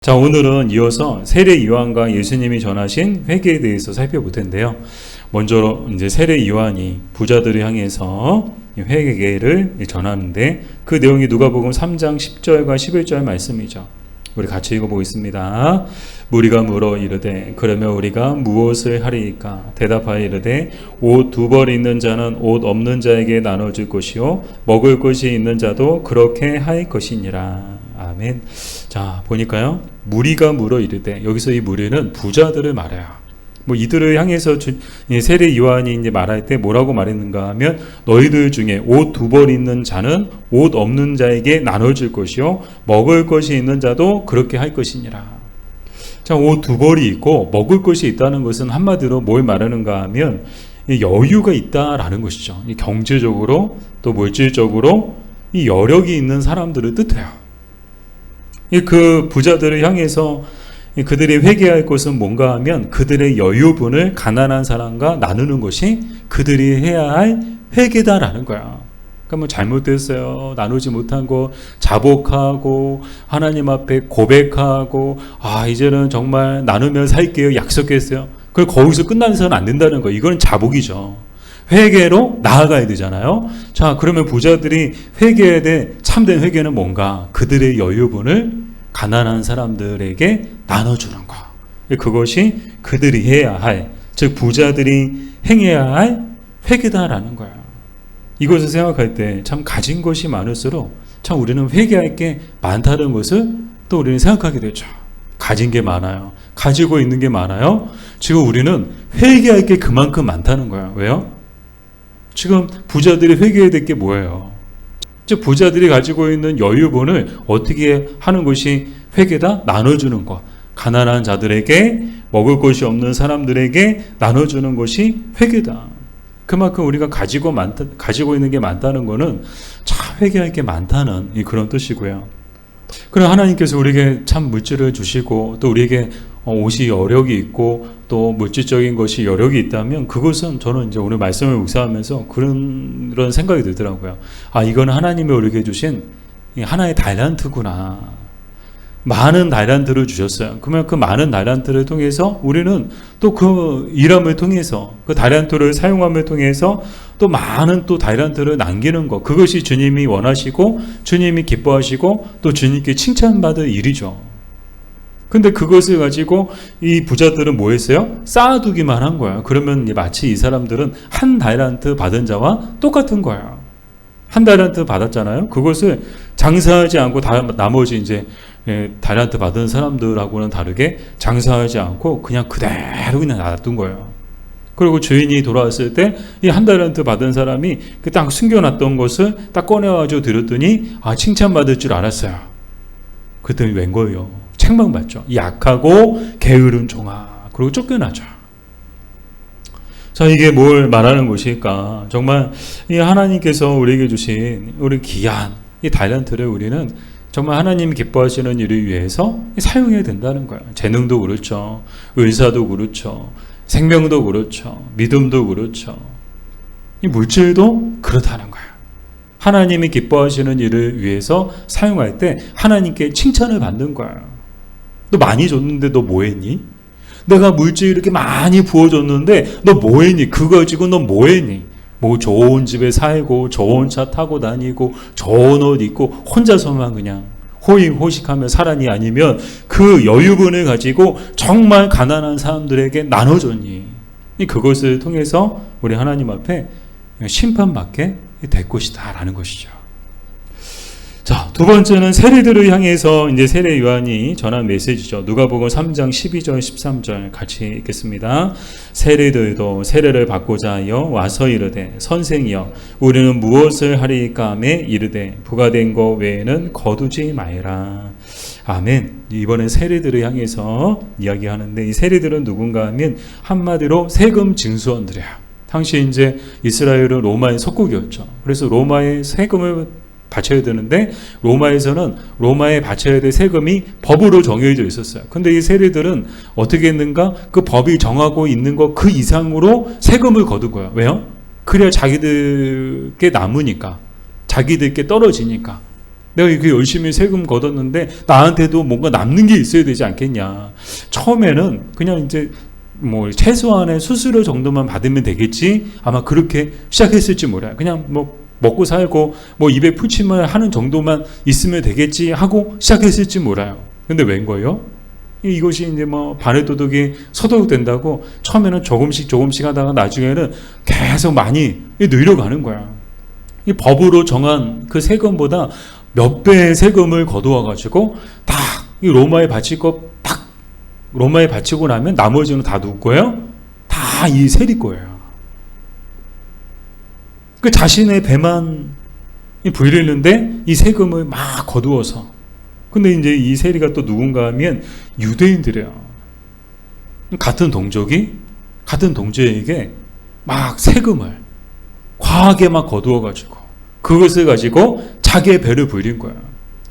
자, 오늘은 이어서 세례 요한과 예수님이 전하신 회개에 대해서 살펴볼 텐데요. 먼저 이제 세례 요한이 부자들을 향해서 회개를 전하는데 그 내용이 누가복음 3장 10절과 11절 말씀이죠. 우리 같이 읽어보겠습니다. 무리가 물어 이르되 그러면 우리가 무엇을 하리이까? 대답하여 이르되 옷 두 벌 있는 자는 옷 없는 자에게 나눠줄 것이요 먹을 것이 있는 자도 그렇게 할 것이니라. 아멘. 자, 보니까요. 무리가 물어 이르되, 여기서 이 무리는 부자들을 말해요. 이들을 향해서 세례 요한이 이제 말할 때 뭐라고 말했는가 하면, 너희들 중에 옷 두 벌 있는 자는 옷 없는 자에게 나눠줄 것이요 먹을 것이 있는 자도 그렇게 할 것이니라. 자, 옷 두 벌이 있고 먹을 것이 있다는 것은 한마디로 뭘 말하는가 하면 여유가 있다라는 것이죠. 경제적으로 또 물질적으로 이 여력이 있는 사람들을 뜻해요. 그 부자들을 향해서 그들이 회개할 것은 뭔가 하면 그들의 여유분을 가난한 사람과 나누는 것이 그들이 해야 할 회개다라는 거야. 그러니까 잘못됐어요, 나누지 못한 거 자복하고 하나님 앞에 고백하고 이제는 정말 나누면 살게요 약속했어요. 그걸 거기서 끝나서는 안 된다는 거예요. 이건 자복이죠. 회개로 나아가야 되잖아요. 자, 그러면 부자들이 회개해야 돼. 참된 회개는 뭔가? 그들의 여유분을 가난한 사람들에게 나눠주는 거. 그것이 그들이 해야 할, 즉 부자들이 행해야 할 회개다라는 거야. 이것을 생각할 때 참 가진 것이 많을수록 참 우리는 회개할 게 많다는 것을 또 우리는 생각하게 되죠. 가진 게 많아요. 가지고 있는 게 많아요. 지금 우리는 회개할 게 그만큼 많다는 거야. 왜요? 지금 부자들이 회개해야 될 게 뭐예요? 즉 부자들이 가지고 있는 여유분을 어떻게 하는 것이 회개다? 나눠주는 것. 가난한 자들에게, 먹을 것이 없는 사람들에게 나눠주는 것이 회개다. 그만큼 우리가 가지고 있는 게 많다는 것은 참 회개할 게 많다는 그런 뜻이고요. 그럼 하나님께서 우리에게 참 물질을 주시고 또 우리에게 옷이 여력이 있고 또 물질적인 것이 여력이 있다면 그것은 저는 이제 오늘 말씀을 묵상하면서 그런 생각이 들더라고요. 이건 하나님이 우리에게 주신 하나의 달란트구나. 많은 달란트를 주셨어요. 그러면 그 많은 달란트를 통해서 우리는 또 그 일함을 통해서 그 달란트를 사용함을 통해서 또 많은 또 달란트를 남기는 것, 그것이 주님이 원하시고 주님이 기뻐하시고 또 주님께 칭찬받을 일이죠. 근데 그것을 가지고 이 부자들은 뭐 했어요? 쌓아두기만 한 거야. 그러면 마치 이 사람들은 한 달란트 받은 자와 똑같은 거야. 한 달란트 받았잖아요. 그것을 장사하지 않고 나머지 이제 달란트 받은 사람들하고는 다르게 장사하지 않고 그냥 그대로 그냥 놔둔 거예요. 그리고 주인이 돌아왔을 때 이 한 달란트 받은 사람이 딱 숨겨놨던 것을 딱 꺼내가지고 드렸더니 칭찬받을 줄 알았어요. 그랬더니 웬 거예요? 책망받죠. 약하고 게으른 종아. 그리고 쫓겨나죠. 자, 이게 뭘 말하는 것일까? 정말 이 하나님께서 우리에게 주신 우리 귀한 이 달란트를 우리는 정말 하나님이 기뻐하시는 일을 위해서 사용해야 된다는 거예요. 재능도 그렇죠. 의사도 그렇죠. 생명도 그렇죠. 믿음도 그렇죠. 이 물질도 그렇다는 거예요. 하나님이 기뻐하시는 일을 위해서 사용할 때 하나님께 칭찬을 받는 거예요. 너 많이 줬는데 너 뭐 했니? 내가 물질 이렇게 많이 부어줬는데 너 뭐 했니? 그거 가지고 너 뭐 했니? 좋은 집에 살고 좋은 차 타고 다니고 좋은 옷 입고 혼자서만 그냥 호의호식하며 살았니? 아니면 그 여유분을 가지고 정말 가난한 사람들에게 나눠줬니? 그것을 통해서 우리 하나님 앞에 심판받게 될 것이다 라는 것이죠. 자, 두 번째는 세리들을 향해서 이제 세례 요한이 전한 메시지죠. 누가복음 3장 12절 13절 같이 읽겠습니다. 세리들도 세례를 받고자 하여 와서 이르되 선생이여 우리는 무엇을 하리이까 하매 이르되 부과된 것 외에는 거두지 말라. 아멘. 이번엔 세리들을 향해서 이야기하는데 이 세리들은 누군가 하면 한마디로 세금 징수원들이에요. 당시 이제 이스라엘은 로마의 속국이었죠. 그래서 로마의 세금을 바쳐야 되는데 로마에서는 로마에 바쳐야 될 세금이 법으로 정해져 있었어요. 근데 이 세리들은 어떻게 했는가? 그 법이 정하고 있는 것 그 이상으로 세금을 거둔 거예요. 왜요? 그래야 자기들께 남으니까, 자기들께 떨어지니까. 내가 이렇게 열심히 세금 걷었는데 나한테도 뭔가 남는 게 있어야 되지 않겠냐. 처음에는 그냥 이제 뭐 최소한의 수수료 정도만 받으면 되겠지. 아마 그렇게 시작했을지 몰라요. 그냥 뭐 먹고 살고 뭐 입에 풀침을 하는 정도만 있으면 되겠지 하고 시작했을지 몰라요. 근데 웬 거예요? 이것이 이제 뭐 반의도덕이 서도둑된다고 처음에는 조금씩 하다가 나중에는 계속 많이 늘려가는 거야. 이 법으로 정한 그 세금보다 몇 배의 세금을 거두어 가지고 딱 이 로마에 바칠 거 딱 로마에 바치고 나면 나머지는 다 누구 거예요? 다 이 세리 거예요. 그 자신의 배만 불리는데 이 세금을 막 거두어서. 근데 이제 이 세리가 또 누군가 하면 유대인들이에요. 같은 동족이 같은 동족에게 막 세금을 과하게 막 거두어 가지고 그것을 가지고 자기의 배를 불린 거예요.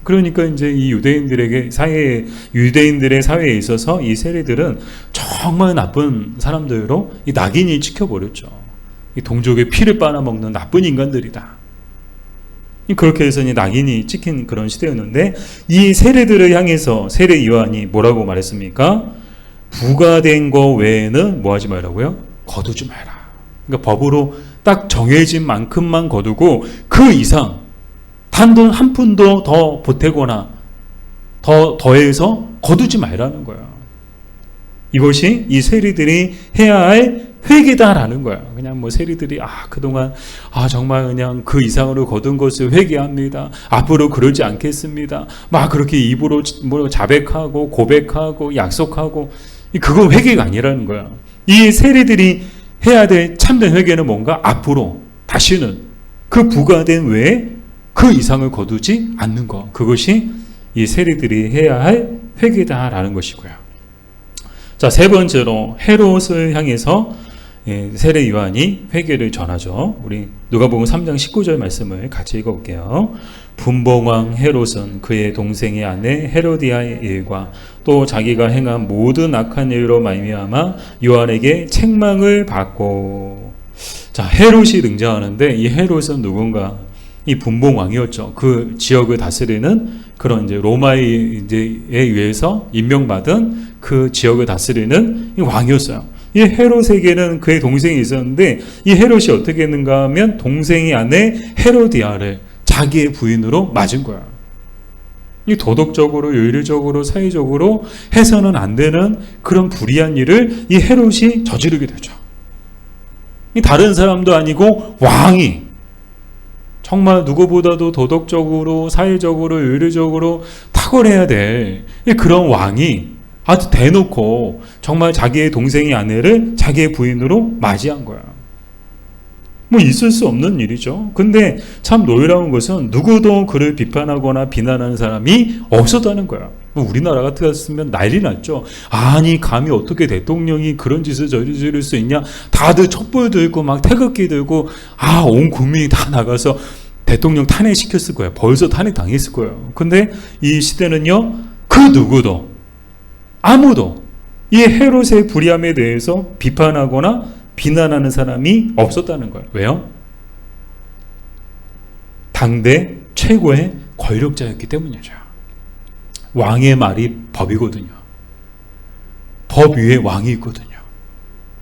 그러니까 이제 이 유대인들의 사회에 있어서 이 세리들은 정말 나쁜 사람들로 이 낙인이 찍혀버렸죠. 이 동족의 피를 빨아먹는 나쁜 인간들이다. 그렇게 해서 낙인이 찍힌 그런 시대였는데 이 세리들을 향해서 세례 요한이 뭐라고 말했습니까? 부과된 거 외에는 뭐 하지 말라고요? 거두지 마라. 그러니까 법으로 딱 정해진 만큼만 거두고 그 이상 단돈 한 푼도 더 보태거나 더해서 거두지 말라는 거예요. 이것이 이 세리들이 해야 할 회개다라는 거야. 그냥 뭐 세리들이 그동안 정말 그냥 그 이상으로 거둔 것을 회개합니다. 앞으로 그러지 않겠습니다. 막 그렇게 입으로 뭐 자백하고 고백하고 약속하고 그건 회개가 아니라는 거야. 이 세리들이 해야 될 참된 회개는 뭔가 앞으로 다시는 그 부과된 외에 그 이상을 거두지 않는 것. 그것이 이 세리들이 해야 할 회개다라는 것이고요. 자, 세 번째로 헤롯을 향해서 세례 요한이 회개를 전하죠. 우리 누가복음 3장 19절 말씀을 같이 읽어볼게요. 분봉왕 헤롯은 그의 동생의 아내 헤로디아의 일과 또 자기가 행한 모든 악한 일로 말미암아 요한에게 책망을 받고. 자, 헤롯이 등장하는데 이 헤롯은 누군가? 이 분봉왕이었죠. 그 지역을 다스리는 그런 이제 로마에 의해서 임명받은 그 지역을 다스리는 왕이었어요. 이 헤롯에게는 그의 동생이 있었는데 이 헤롯이 어떻게 했는가 하면 동생의 아내 헤로디아를 자기의 부인으로 맞은 거야. 이 도덕적으로 윤리적으로 사회적으로 해서는 안 되는 그런 불의한 일을 이 헤롯이 저지르게 되죠. 이 다른 사람도 아니고 왕이 정말 누구보다도 도덕적으로 사회적으로 윤리적으로 탁월해야 될 그런 왕이 아주 대놓고 정말 자기의 동생의 아내를 자기의 부인으로 맞이한 거야. 뭐 있을 수 없는 일이죠. 근데 참 놀라운 것은 누구도 그를 비판하거나 비난하는 사람이 없었다는 거야. 뭐 우리나라 같았으면 난리 났죠. 아니 감히 어떻게 대통령이 그런 짓을 저지를 수 있냐. 다들 촛불 들고 막 태극기 들고 온 국민이 다 나가서 대통령 탄핵시켰을 거예요. 벌써 탄핵 당했을 거예요. 근데 이 시대는요. 그 누구도 아무도 이 헤롯의 불의함에 대해서 비판하거나 비난하는 사람이 없었다는 거예요. 왜요? 당대 최고의 권력자였기 때문이죠. 왕의 말이 법이거든요. 법 위에 왕이 있거든요.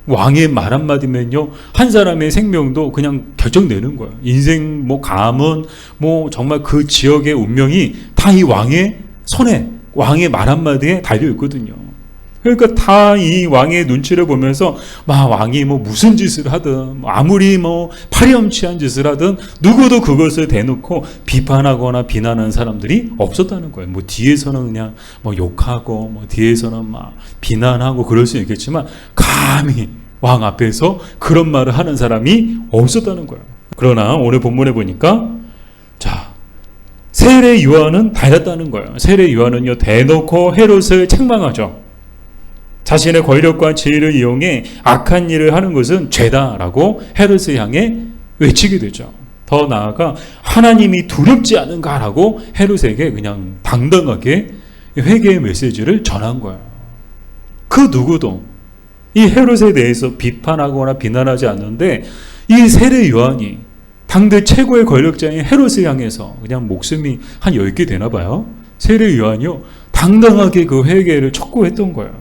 왕의 말 한마디면요, 한 사람의 생명도 그냥 결정되는 거예요. 인생, 가문, 정말 그 지역의 운명이 다 이 왕의 손에, 왕의 말 한마디에 달려 있거든요. 그러니까 다 이 왕의 눈치를 보면서 왕이 무슨 짓을 하든 아무리 파렴치한 짓을 하든 누구도 그것을 대놓고 비판하거나 비난하는 사람들이 없었다는 거예요. 뒤에서는 그냥 욕하고 뒤에서는 비난하고 그럴 수 있겠지만 감히 왕 앞에서 그런 말을 하는 사람이 없었다는 거예요. 그러나 오늘 본문에 보니까 세례 요한은 달랐다는 거예요. 세례 요한은요 대놓고 헤롯을 책망하죠. 자신의 권력과 지위를 이용해 악한 일을 하는 것은 죄다라고 헤롯을 향해 외치게 되죠. 더 나아가 하나님이 두렵지 않은가라고 헤롯에게 그냥 당당하게 회개의 메시지를 전한 거예요. 그 누구도 이 헤롯에 대해서 비판하거나 비난하지 않는데 이 세례 요한이 당대 최고의 권력자인 헤롯을 향해서 그냥 목숨이 한 10개 되나 봐요. 세례 요한이요, 당당하게 그 회개를 촉구했던 거예요.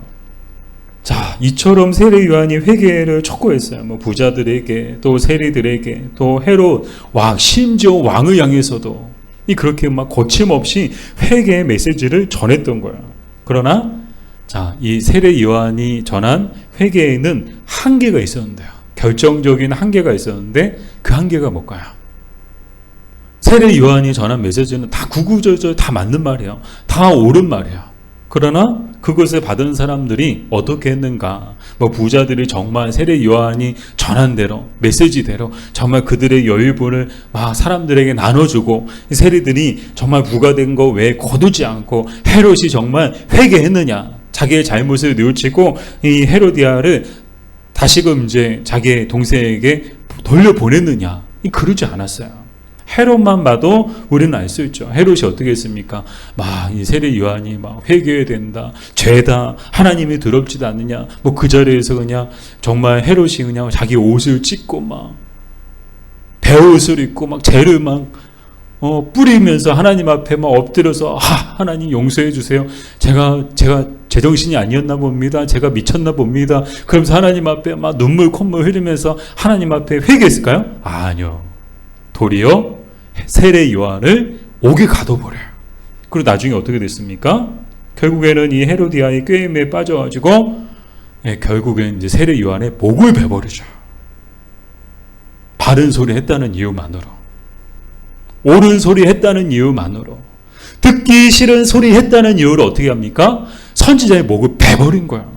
자, 이처럼 세례 요한이 회개를 촉구했어요. 뭐 부자들에게, 또 세리들에게, 또 헤롯 왕, 심지어 왕을 향해서도 그렇게 막 거침없이 회개의 메시지를 전했던 거예요. 그러나 자, 이 세례 요한이 전한 회개에는 한계가 있었는데요. 결정적인 한계가 있었는데 그 한계가 뭘까요? 세례 요한이 전한 메시지는 다 구구절절 다 맞는 말이에요. 다 옳은 말이에요. 그러나 그것을 받은 사람들이 어떻게 했는가? 뭐 부자들이 정말 세례 요한이 전한 대로, 메시지대로 정말 그들의 여유분을 막 사람들에게 나눠주고, 세리들이 정말 부과된 거 외에 거두지 않고 헤롯이 정말 회개했느냐? 자기의 잘못을 뉘우치고 이 헤로디아를 다시금 이제 자기의 동생에게 돌려보냈느냐? 그러지 않았어요. 헤롯만 봐도 우리는 알 수 있죠. 헤롯이 어떻게 했습니까? 막 이 세례 요한이 막 회개해야 된다, 죄다, 하나님이 더럽지도 않느냐, 뭐 그 자리에서 그냥 정말 헤롯이 그냥 자기 옷을 찢고 막 배옷을 입고 막 죄를 막 뿌리면서 하나님 앞에 막 엎드려서 하나님 용서해 주세요. 제가 제정신이 아니었나 봅니다. 제가 미쳤나 봅니다. 그러면서 하나님 앞에 막 눈물 콧물 흘리면서 하나님 앞에 회개했을까요? 아니요. 도리어 세례 요한을 옥에 가둬버려요. 그리고 나중에 어떻게 됐습니까? 결국에는 이 헤로디아의 꾀임에 빠져가지고 결국엔 이제 세례 요한의 목을 베버리죠. 바른 소리 했다는 이유만으로, 옳은 소리 했다는 이유만으로, 듣기 싫은 소리 했다는 이유로 어떻게 합니까? 선지자의 목을 베버린 거예요.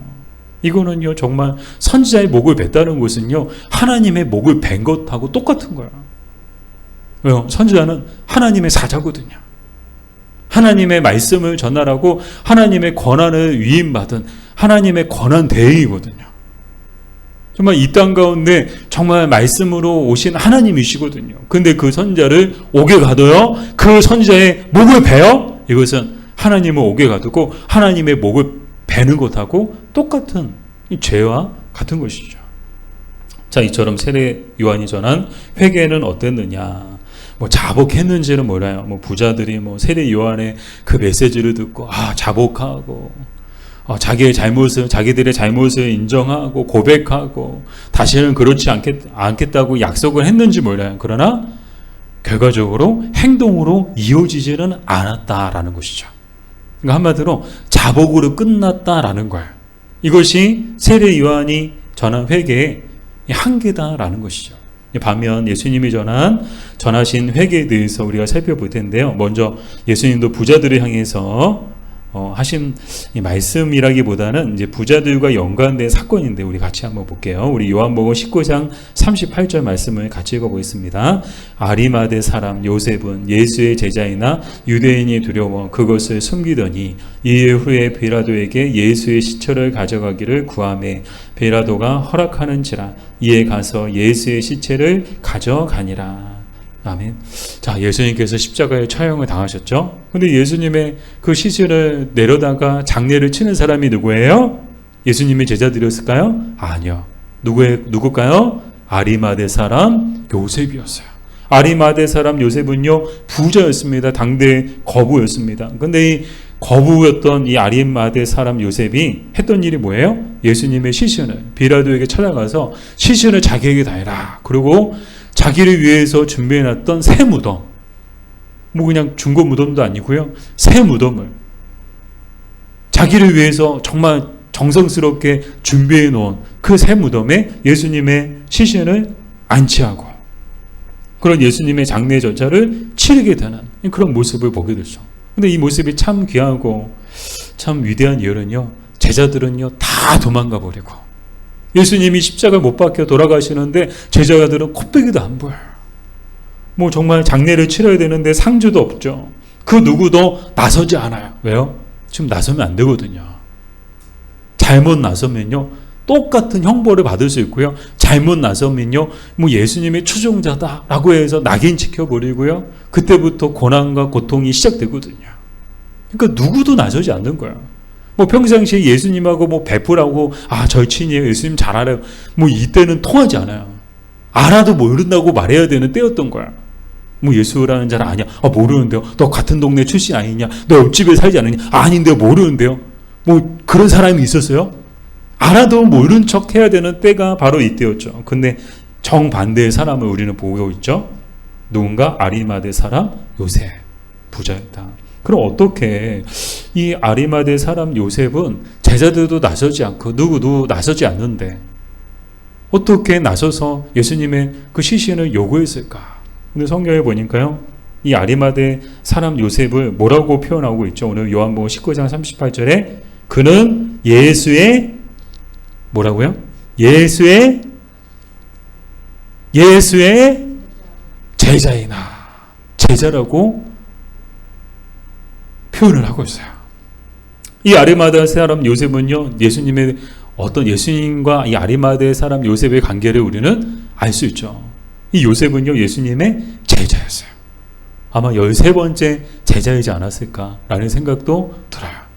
이거는요, 정말 선지자의 목을 뱉다는 것은요, 하나님의 목을 벤 것하고 똑같은 거예요. 왜요? 선지자는 하나님의 사자거든요. 하나님의 말씀을 전하라고 하나님의 권한을 위임받은 하나님의 권한 대행이거든요. 정말 이 땅 가운데 정말 말씀으로 오신 하나님이시거든요. 근데 그 선지자를 옥에 가둬요? 그 선지자의 목을 베요? 이것은 하나님을 옥에 가두고 하나님의 목을 베는 것하고 똑같은 이 죄와 같은 것이죠. 자, 이처럼 세례 요한이 전한 회개는 어땠느냐? 뭐 자복했는지는 몰라요. 뭐 부자들이 뭐 세례 요한의 그 메시지를 듣고 자복하고 자기들의 잘못을 인정하고 고백하고 다시는 그렇지 않겠다고 약속을 했는지 몰라요. 그러나 결과적으로 행동으로 이어지지는 않았다라는 것이죠. 그러니까 한마디로 자복으로 끝났다라는 거예요. 이것이 세례 요한이 전한 회개의 한계다라는 것이죠. 반면 예수님이 전하신 회개에 대해서 우리가 살펴볼 텐데요. 먼저 예수님도 부자들을 향해서 하신 이 말씀이라기보다는 이제 부자들과 연관된 사건인데 우리 같이 한번 볼게요. 우리 요한복음 19장 38절 말씀을 같이 읽어보겠습니다. 아리마대 사람 요셉은 예수의 제자이나 유대인이 두려워 그것을 숨기더니 이일 후에 빌라도에게 예수의 시체를 가져가기를 구하매 빌라도가 허락하는지라 이에 가서 예수의 시체를 가져가니라. 아멘. 자, 예수님께서 십자가에 처형을 당하셨죠. 근데 예수님의 그 시신을 내려다가 장례를 치는 사람이 누구예요? 예수님의 제자들이었을까요? 아니요. 누굴까요? 아리마대 사람 요셉이었어요. 아리마대 사람 요셉은요, 부자였습니다. 당대 거부였습니다. 근데 이 거부였던 이 아리마대 사람 요셉이 했던 일이 뭐예요? 예수님의 시신을 빌라도에게 찾아가서 시신을 자기에게 다 해라. 그리고 자기를 위해서 준비해놨던 새 무덤, 뭐 그냥 중고 무덤도 아니고요, 새 무덤을 자기를 위해서 정말 정성스럽게 준비해 놓은 그 새 무덤에 예수님의 시신을 안치하고 그런 예수님의 장례 절차를 치르게 되는 그런 모습을 보게 되죠. 근데 이 모습이 참 귀하고 참 위대한 이유는요, 제자들은요 다 도망가 버리고 예수님이 십자가 못 박혀 돌아가시는데 제자들은 코빼기도 안 보여요. 뭐 정말 장례를 치러야 되는데 상주도 없죠. 그 누구도 나서지 않아요. 왜요? 지금 나서면 안 되거든요. 잘못 나서면요 똑같은 형벌을 받을 수 있고요, 잘못 나서면요 뭐 예수님의 추종자다라고 해서 낙인 찍혀버리고요, 그때부터 고난과 고통이 시작되거든요. 그러니까 누구도 나서지 않는 거예요. 뭐 평상시에 예수님하고 뭐 베풀하고 절친이에요, 예수님 잘 알아요, 뭐 이때는 통하지 않아요. 알아도 모른다고 말해야 되는 때였던 거야. 뭐 예수라는 자는 아니야. 모르는데요. 너 같은 동네 출신 아니냐? 너 옆집에 살지 않느냐? 아닌데요. 모르는데요. 뭐 그런 사람이 있었어요? 알아도 모른 척 해야 되는 때가 바로 이때였죠. 근데 정반대의 사람을 우리는 보고 있죠. 누군가 아리마대 사람 요셉, 부자였다. 그럼 어떻게 이 아리마대 사람 요셉은 제자들도 나서지 않고 누구도 나서지 않는데 어떻게 나서서 예수님의 그 시신을 요구했을까? 근데 성경에 보니까요, 이 아리마대 사람 요셉을 뭐라고 표현하고 있죠? 오늘 요한복음 19장 38절에 그는 예수의 뭐라고요? 예수의 제자이나 제자라고 표현을 하고 있어요. 이 아리마대 사람 요셉은요, 예수님의 어떤 예수님과 이 아리마대 사람 요셉의 관계를 우리는 알 수 있죠. 이 요셉은요, 예수님의 제자였어요. 아마 13번째 제자이지 않았을까라는 생각도 들어요.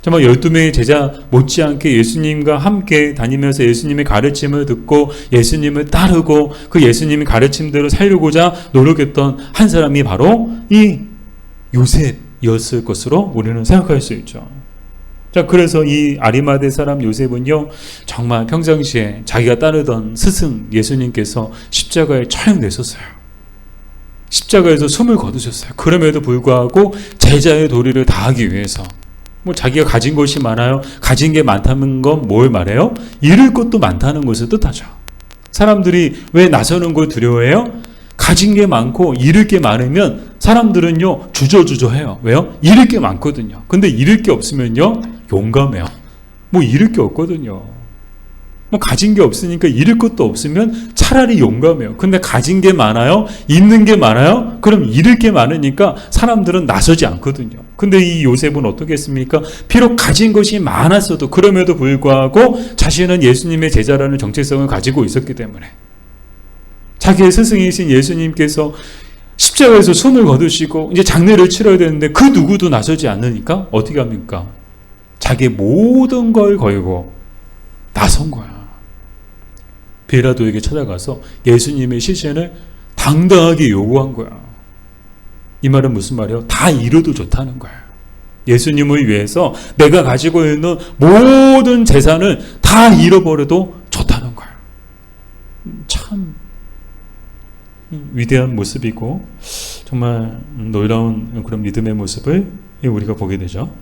정말 12명의 제자 못지않게 예수님과 함께 다니면서 예수님의 가르침을 듣고 예수님을 따르고 그 예수님의 가르침대로 살려고자 노력했던 한 사람이 바로 이 요셉이었을 것으로 우리는 생각할 수 있죠. 자, 그래서 이 아리마대 사람 요셉은요, 정말 평상시에 자기가 따르던 스승 예수님께서 십자가에 처형되셨어요. 십자가에서 숨을 거두셨어요. 그럼에도 불구하고 제자의 도리를 다하기 위해서 뭐 자기가 가진 것이 많아요. 가진 게 많다는 건 뭘 말해요? 잃을 것도 많다는 것을 뜻하죠. 사람들이 왜 나서는 걸 두려워해요? 가진 게 많고 잃을 게 많으면 사람들은요 주저주저해요. 왜요? 잃을 게 많거든요. 근데 잃을 게 없으면요 용감해요. 뭐 잃을 게 없거든요. 뭐 가진 게 없으니까 잃을 것도 없으면 차라리 용감해요. 근데 가진 게 많아요? 있는 게 많아요? 그럼 잃을 게 많으니까 사람들은 나서지 않거든요. 근데 이 요셉은 어떻게 했습니까? 비록 가진 것이 많았어도 그럼에도 불구하고 자신은 예수님의 제자라는 정체성을 가지고 있었기 때문에 자기의 스승이신 예수님께서 십자가에서 숨을 거두시고 이제 장례를 치러야 되는데 그 누구도 나서지 않으니까 어떻게 합니까? 자기의 모든 걸 걸고 나선 거야. 빌라도에게 찾아가서 예수님의 시신을 당당하게 요구한 거야. 이 말은 무슨 말이에요? 다 잃어도 좋다는 거야. 예수님을 위해서 내가 가지고 있는 모든 재산을 다 잃어버려도 좋다는 거야. 참 위대한 모습이고 정말 놀라운 그런 믿음의 모습을 우리가 보게 되죠.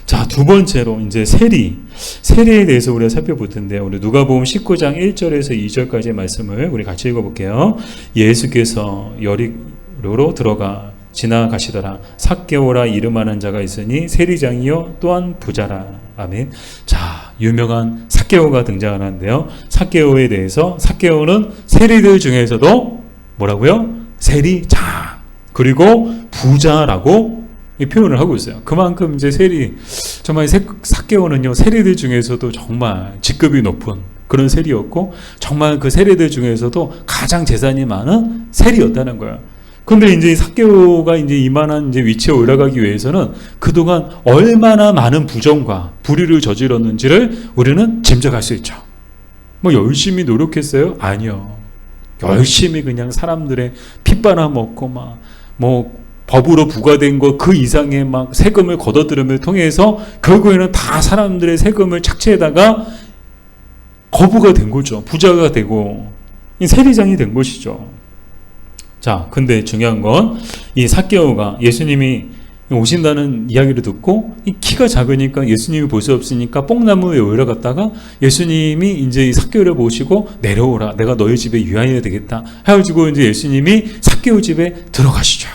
자, 두 번째로 이제 세리에 대해서 우리가 살펴볼 텐데요. 우리 누가복음 19장 1절에서 2절까지의 말씀을 우리 같이 읽어볼게요. 예수께서 여리고로 들어가 지나가시더라. 삭개오라 이름하는 자가 있으니 세리장이요 또한 부자라. 아멘. 자, 유명한 삭개오가 등장하는데요. 삭개오에 대해서 삭개오는 세리들 중에서도 뭐라고요? 세리장 그리고 부자라고 표현을 하고 있어요. 그만큼 이제 정말 삭개오는요 세리들 중에서도 정말 직급이 높은 그런 세리였고 정말 그 세리들 중에서도 가장 재산이 많은 세리였다는 거예요. 근데 이제 삭개오가 이제 이만한 이제 위치에 올라가기 위해서는 그동안 얼마나 많은 부정과 불의를 저질렀는지를 우리는 짐작할 수 있죠. 뭐 열심히 노력했어요? 아니요. 열심히 그냥 사람들의 피 빨아먹고 뭐 법으로 부과된 것 그 이상의 막 세금을 걷어들임을 통해서 결국에는 다 사람들의 세금을 착취에다가 거부가 된 거죠. 부자가 되고 세리장이 된 것이죠. 자, 근데 중요한 건 이 삭개오가 예수님이 오신다는 이야기를 듣고 이 키가 작으니까 예수님이 볼 수 없으니까 뽕나무에 올라갔다가 예수님이 이제 이 삭개오를 보시고 내려오라. 내가 너희 집에 유하여야 되겠다. 해가지고 이제 예수님이 삭개오 집에 들어가시죠.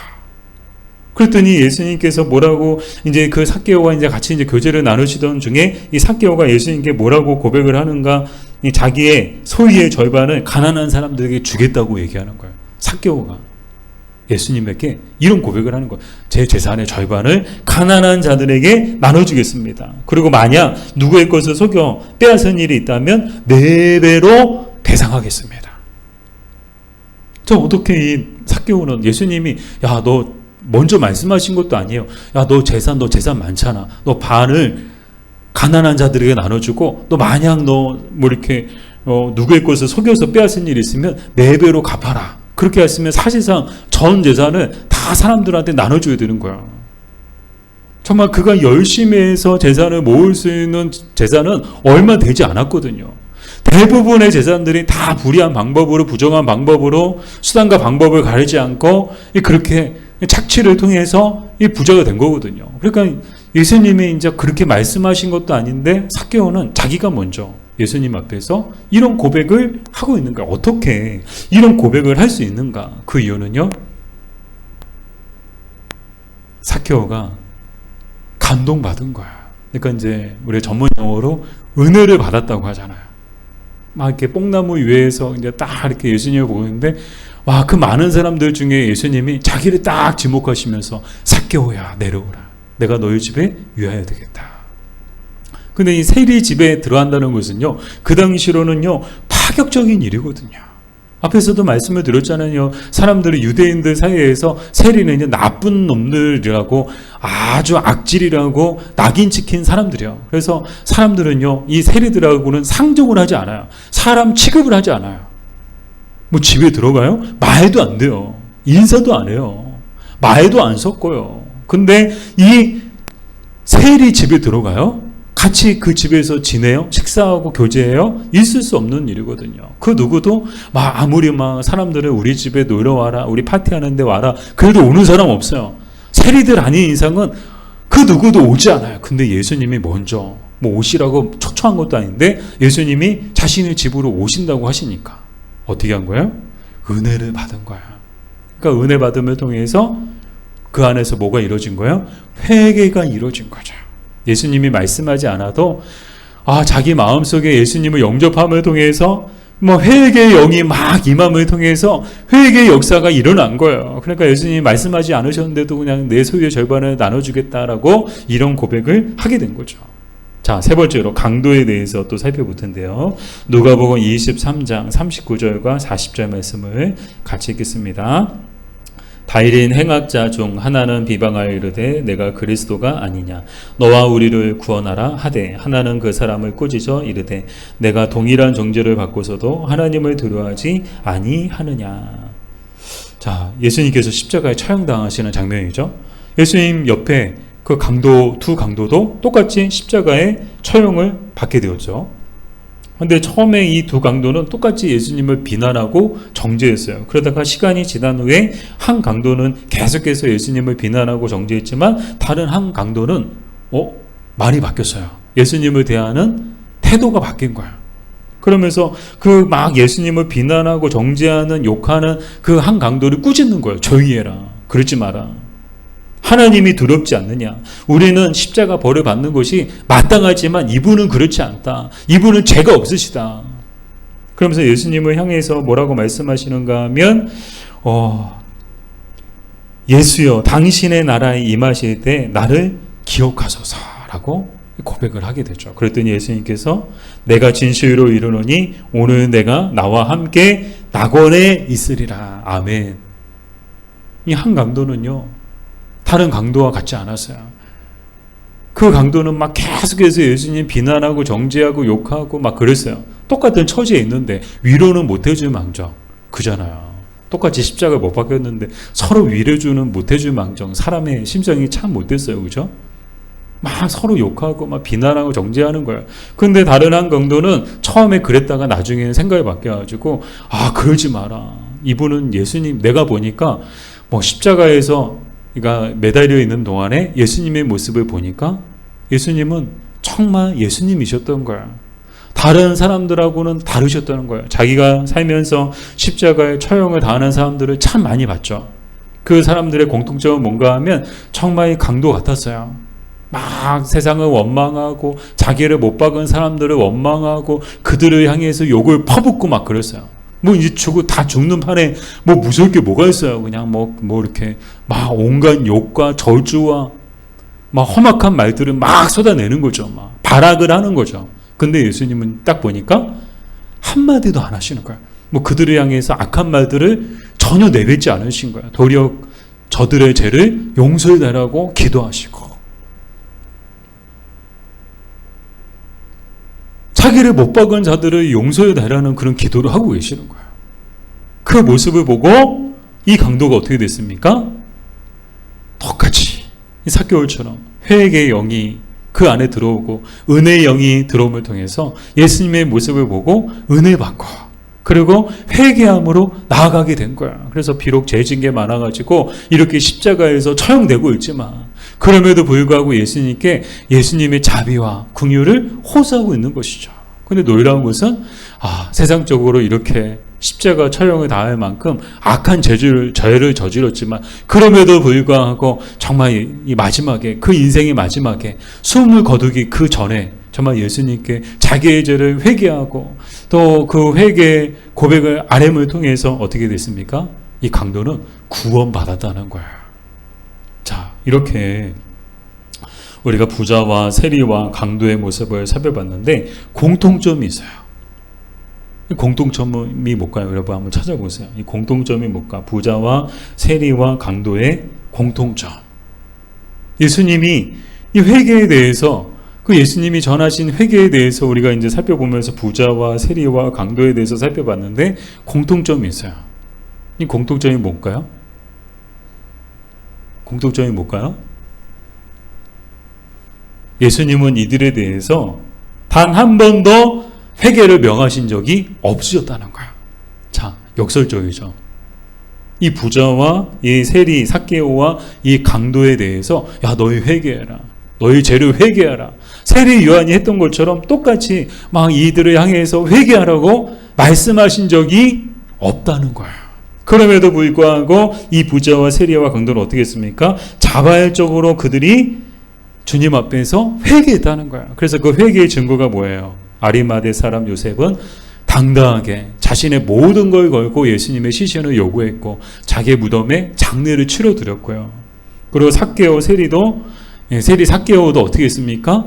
그랬더니 예수님께서 뭐라고 이제 그 삭개오와 이제 같이 이제 교제를 나누시던 중에 이 삭개오가 예수님께 뭐라고 고백을 하는가? 이 자기의 소유의 절반을 가난한 사람들에게 주겠다고 얘기하는 거예요. 삭개오가 예수님에게 이런 고백을 하는 거예요. 제 재산의 절반을 가난한 자들에게 나눠주겠습니다. 그리고 만약 누구의 것을 속여 빼앗은 일이 있다면 4배로 배상하겠습니다. 저 어떻게 이 삭개오는 예수님이 야, 너 먼저 말씀하신 것도 아니에요. 야, 너 재산 많잖아. 너 반을 가난한 자들에게 나눠주고 너 마냥 너 뭐 이렇게 누구의 것을 속여서 빼앗은 일이 있으면 4배로 갚아라. 그렇게 했으면 사실상 전 재산을 다 사람들한테 나눠줘야 되는 거야. 정말 그가 열심히 해서 재산을 모을 수 있는 재산은 얼마 되지 않았거든요. 대부분의 재산들이 다 불의한 방법으로, 부정한 방법으로, 수단과 방법을 가리지 않고 그렇게 착취를 통해서 이 부자가 된 거거든요. 그러니까 예수님이 이제 그렇게 말씀하신 것도 아닌데 삭개오는 자기가 먼저 예수님 앞에서 이런 고백을 하고 있는 거야. 어떻게 이런 고백을 할 수 있는가? 그 이유는요, 삭개오가 감동받은 거야. 그러니까 이제 우리 전문 용어로 은혜를 받았다고 하잖아요. 막 이렇게 뽕나무 위에서 이제 딱 이렇게 예수님을 보고 있는데, 와, 그 많은 사람들 중에 예수님이 자기를 딱 지목하시면서 삭개오야, 내려오라. 내가 너희 집에 위하여 되겠다. 근데 이 세리 집에 들어간다는 것은요, 그 당시로는요, 파격적인 일이거든요. 앞에서도 말씀을 드렸잖아요. 사람들이, 유대인들 사이에서 세리는 나쁜 놈들이라고, 아주 악질이라고 낙인 찍힌 사람들이요. 그래서 사람들은요, 이 세리들하고는 상종을 하지 않아요. 사람 취급을 하지 않아요. 뭐 집에 들어가요? 말도 안 돼요. 인사도 안 해요. 말도 안 섞어요. 근데 이 세리 집에 들어가요? 같이 그 집에서 지내요? 식사하고 교제해요? 있을 수 없는 일이거든요. 그 누구도 아무리 사람들을 우리 집에 놀러 와라, 우리 파티하는데 와라, 그래도 오는 사람 없어요. 세리들 아닌 이상은 그 누구도 오지 않아요. 근데 예수님이 먼저 오시라고 초청한 것도 아닌데 예수님이 자신의 집으로 오신다고 하시니까 어떻게 한 거예요? 은혜를 받은 거야. 그러니까 은혜 받음을 통해서 그 안에서 뭐가 이루어진 거예요? 회개가 이루어진 거죠. 예수님이 말씀하지 않아도 자기 마음속에 예수님을 영접함을 통해서 회개의 영이 막 임함을 통해서 회개의 역사가 일어난 거예요. 그러니까 예수님이 말씀하지 않으셨는데도 그냥 내 소유의 절반을 나눠주겠다라고 이런 고백을 하게 된 거죠. 자, 세 번째로 강도에 대해서 또 살펴볼 텐데요. 누가복음 23장 39절과 40절 말씀을 같이 읽겠습니다. 다일인 행악자 중 하나는 비방하여 이르되 내가 그리스도가 아니냐, 너와 우리를 구원하라 하되, 하나는 그 사람을 꾸짖어 이르되 내가 동일한 정죄를 받고서도 하나님을 두려워하지 아니하느냐. 자, 예수님께서 십자가에 처형당하시는 장면이죠. 예수님 옆에 그 두 강도도 똑같이 십자가에 처형을 받게 되었죠. 근데 처음에 이 두 강도는 똑같이 예수님을 비난하고 정죄했어요. 그러다가 시간이 지난 후에 한 강도는 계속해서 예수님을 비난하고 정죄했지만 다른 한 강도는 말이 바뀌었어요. 예수님을 대하는 태도가 바뀐 거예요. 그러면서 그 예수님을 비난하고 정죄하는, 욕하는 그 한 강도를 꾸짖는 거예요. 조용히해라. 그러지 마라. 하나님이 두렵지 않느냐. 우리는 십자가 벌을 받는 것이 마땅하지만 이분은 그렇지 않다. 이분은 죄가 없으시다. 그러면서 예수님을 향해서 뭐라고 말씀하시는가 하면 예수여, 당신의 나라에 임하실 때 나를 기억하소서라고 고백을 하게 되죠. 그랬더니 예수님께서 내가 진실로 이르노니 오늘 내가 나와 함께 낙원에 있으리라. 아멘. 이 한 강도는요, 다른 강도와 같지 않았어요. 그 강도는 계속해서 예수님 비난하고 정죄하고 욕하고 그랬어요. 똑같은 처지에 있는데 위로는 못해줄 망정. 그잖아요. 똑같이 십자가를 못 박혔는데 서로 위로주는 못해줄 망정. 사람의 심정이 참 못됐어요. 그죠? 서로 욕하고 비난하고 정죄하는 거예요. 근데 다른 한 강도는 처음에 그랬다가 나중에는 생각이 바뀌어가지고 그러지 마라. 이분은 예수님, 내가 보니까 십자가에서 매달려 있는 동안에 예수님의 모습을 보니까 예수님은 정말 예수님이셨던 거야. 다른 사람들하고는 다르셨다는 거예요. 자기가 살면서 십자가에 처형을 당하는 사람들을 참 많이 봤죠. 그 사람들의 공통점은 뭔가 하면 정말 강도 같았어요. 세상을 원망하고 자기를 못 박은 사람들을 원망하고 그들을 향해서 욕을 퍼붓고 그랬어요. 이제 다 죽는 판에 무서울 게 뭐가 있어요. 그냥 이렇게 온갖 욕과 저주와 험악한 말들을 쏟아내는 거죠. 발악을 하는 거죠. 근데 예수님은 딱 보니까 한마디도 안 하시는 거예요. 그들을 향해서 악한 말들을 전혀 내뱉지 않으신 거예요. 도리어 저들의 죄를 용서해 달라고 기도하시고, 자기를 못 박은 자들을 용서해 달라는 그런 기도를 하고 계시는 거예요. 그 모습을 보고 이 강도가 어떻게 됐습니까? 똑같이 이 삭개오처럼 회개의 영이 그 안에 들어오고 은혜의 영이 들어옴을 통해서 예수님의 모습을 보고 은혜 받고 그리고 회개함으로 나아가게 된 거야. 그래서 비록 죄진 게 많아가지고 이렇게 십자가에서 처형되고 있지만 그럼에도 불구하고 예수님의 자비와 긍휼을 호소하고 있는 것이죠. 근데 놀라운 것은 세상적으로 이렇게 십자가 처형을 당할 만큼 악한 죄를 저질렀지만 그럼에도 불구하고 정말 이 마지막에 그 인생의 마지막에 숨을 거두기 그 전에 정말 예수님께 자기의 죄를 회개하고 또 그 회개 고백을 아뢰음을 통해서 어떻게 됐습니까? 이 강도는 구원받았다는 거예요. 자, 이렇게 우리가 부자와 세리와 강도의 모습을 살펴봤는데 공통점이 있어요. 공통점이 뭘까요? 여러분 한번 찾아보세요. 이 공통점이 뭘까? 부자와 세리와 강도의 공통점. 예수님이 이 회개에 대해서 그 예수님이 전하신 회개에 대해서 우리가 이제 살펴보면서 부자와 세리와 강도에 대해서 살펴봤는데 공통점이 있어요. 이 공통점이 뭘까요? 공통점이 뭘까요? 예수님은 이들에 대해서 단 한 번도 회개를 명하신 적이 없으셨다는 거야. 자, 역설적이죠. 이 부자와 이 세리, 삭개오와 이 강도에 대해서 너희 회개해라. 너희 죄를 회개하라. 세리 요한이 했던 것처럼 똑같이 막 이들을 향해서 회개하라고 말씀하신 적이 없다는 거예요. 그럼에도 불구하고 이 부자와 세리와 강도는 어떻게 했습니까? 자발적으로 그들이 주님 앞에서 회개했다는 거예요. 그래서 그 회개의 증거가 뭐예요? 아리마대 사람 요셉은 당당하게 자신의 모든 걸 걸고 예수님의 시신을 요구했고 자기의 무덤에 장례를 치러드렸고요. 그리고 삭개오 세리 삭개오도 어떻게 했습니까?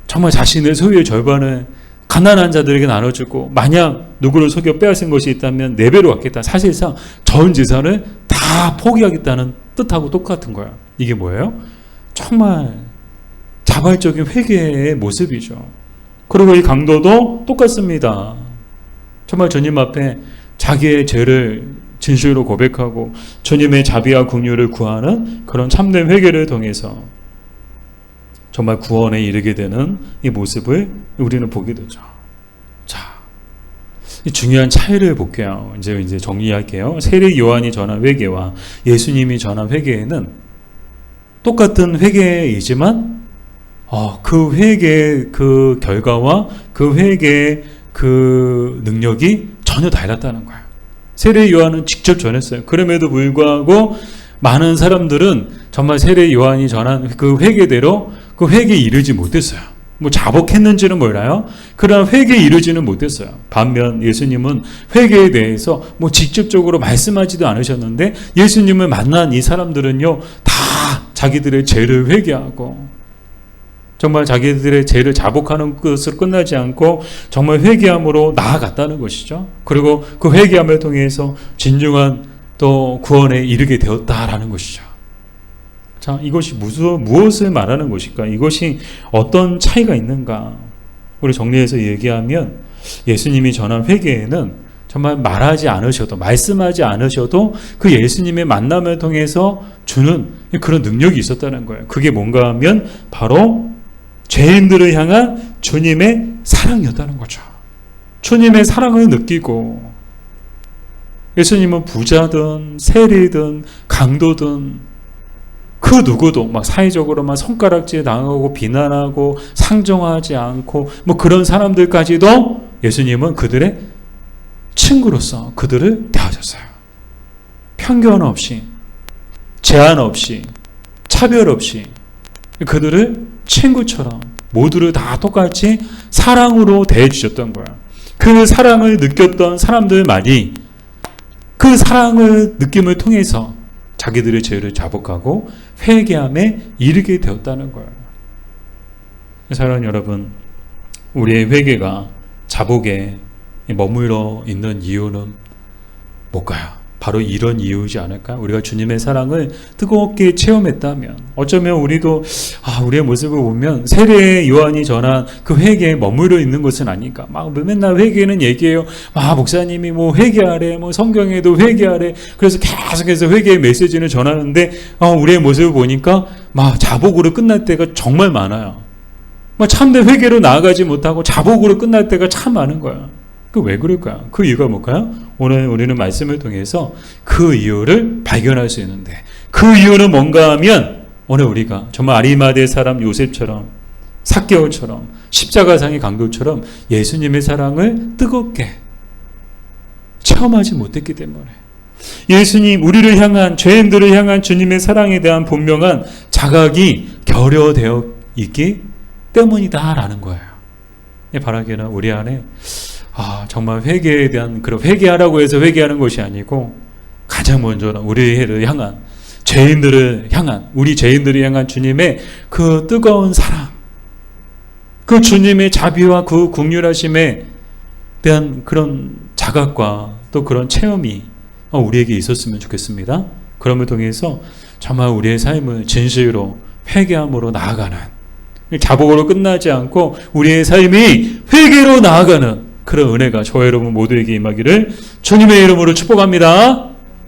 정말 자신의 소유의 절반을 가난한 자들에게 나눠주고 만약 누구를 속여 빼앗은 것이 있다면 4배로 받겠다. 사실상 전 재산을 다 포기하겠다는 뜻하고 똑같은 거야. 이게 뭐예요? 정말 자발적인 회개의 모습이죠. 그리고 이 강도도 똑같습니다. 정말 주님 앞에 자기의 죄를 진실로 고백하고 주님의 자비와 긍휼을 구하는 그런 참된 회개를 통해서 정말 구원에 이르게 되는 이 모습을 우리는 보게 되죠. 자, 이 중요한 차이를 볼게요. 이제 정리할게요. 세리 요한이 전한 회개와 예수님이 전한 회개에는 똑같은 회개이지만 그 회개의 그 결과와 그 회개의 그 능력이 전혀 달랐다는 거예요. 세례 요한은 직접 전했어요. 그럼에도 불구하고 많은 사람들은 정말 세례 요한이 전한 그 회개대로 그 회개에 이르지 못했어요. 뭐 자복했는지는 몰라요. 그러나 회개에 이르지는 못했어요. 반면 예수님은 회개에 대해서 뭐 직접적으로 말씀하지도 않으셨는데 예수님을 만난 이 사람들은요 다 자기들의 죄를 회개하고 정말 자기들의 죄를 자복하는 것으로 끝나지 않고 정말 회개함으로 나아갔다는 것이죠. 그리고 그 회개함을 통해서 진정한 또 구원에 이르게 되었다라는 것이죠. 자, 이것이 무엇을 말하는 것일까? 이것이 어떤 차이가 있는가? 우리 정리해서 얘기하면 예수님이 전한 회개에는 정말 말하지 않으셔도 말씀하지 않으셔도 그 예수님의 만남을 통해서 주는 그런 능력이 있었다는 거예요. 그게 뭔가 하면 바로 죄인들을 향한 주님의 사랑이었다는 거죠. 주님의 사랑을 느끼고 예수님은 부자든 세리든 강도든 그 누구도 막 사회적으로만 손가락질 당하고 비난하고 상정하지 않고 뭐 그런 사람들까지도 예수님은 그들의 친구로서 그들을 대하셨어요. 편견 없이 제한 없이 차별 없이 그들을 친구처럼 모두를 다 똑같이 사랑으로 대해주셨던 거야. 그 사랑을 느꼈던 사람들만이 그 사랑을 느낌을 통해서 자기들의 죄를 자복하고 회개함에 이르게 되었다는 거예요. 사랑하는 여러분, 우리의 회개가 자복에 머물러 있는 이유는 뭘까요? 바로 이런 이유이지 않을까? 우리가 주님의 사랑을 뜨겁게 체험했다면 어쩌면 우리도 우리의 모습을 보면 세례 요한이 전한 그 회개에 머무르 있는 것은 아닐까? 막 맨날 회개는 얘기해요. 목사님이 뭐 회개하래, 뭐 성경에도 회개하래. 그래서 계속해서 회개의 메시지를 전하는데 우리의 모습을 보니까 자복으로 끝날 때가 정말 많아요. 참된 회개로 나아가지 못하고 자복으로 끝날 때가 참 많은 거야. 그 왜 그럴까요? 그 이유가 뭘까요? 오늘 우리는 말씀을 통해서 그 이유를 발견할 수 있는데, 그 이유는 뭔가 하면 오늘 우리가 정말 아리마대 사람 요셉처럼, 삭개오처럼, 십자가상의 강도처럼 예수님의 사랑을 뜨겁게 체험하지 못했기 때문에, 예수님, 우리를 향한, 죄인들을 향한 주님의 사랑에 대한 분명한 자각이 결여되어 있기 때문이다라는 거예요. 바라기는 우리 안에 정말 회개에 대한, 그런 회개하라고 해서 회개하는 것이 아니고 가장 먼저 우리를 향한, 죄인들을 향한, 우리 죄인들을 향한 주님의 그 뜨거운 사랑, 그 주님의 자비와 그 긍휼하심에 대한 그런 자각과 또 그런 체험이 우리에게 있었으면 좋겠습니다. 그럼을 통해서 정말 우리의 삶을 진실로 회개함으로 나아가는, 자복으로 끝나지 않고 우리의 삶이 회개로 나아가는 그런 은혜가 저와 여러분 모두에게 임하기를 주님의 이름으로 축복합니다.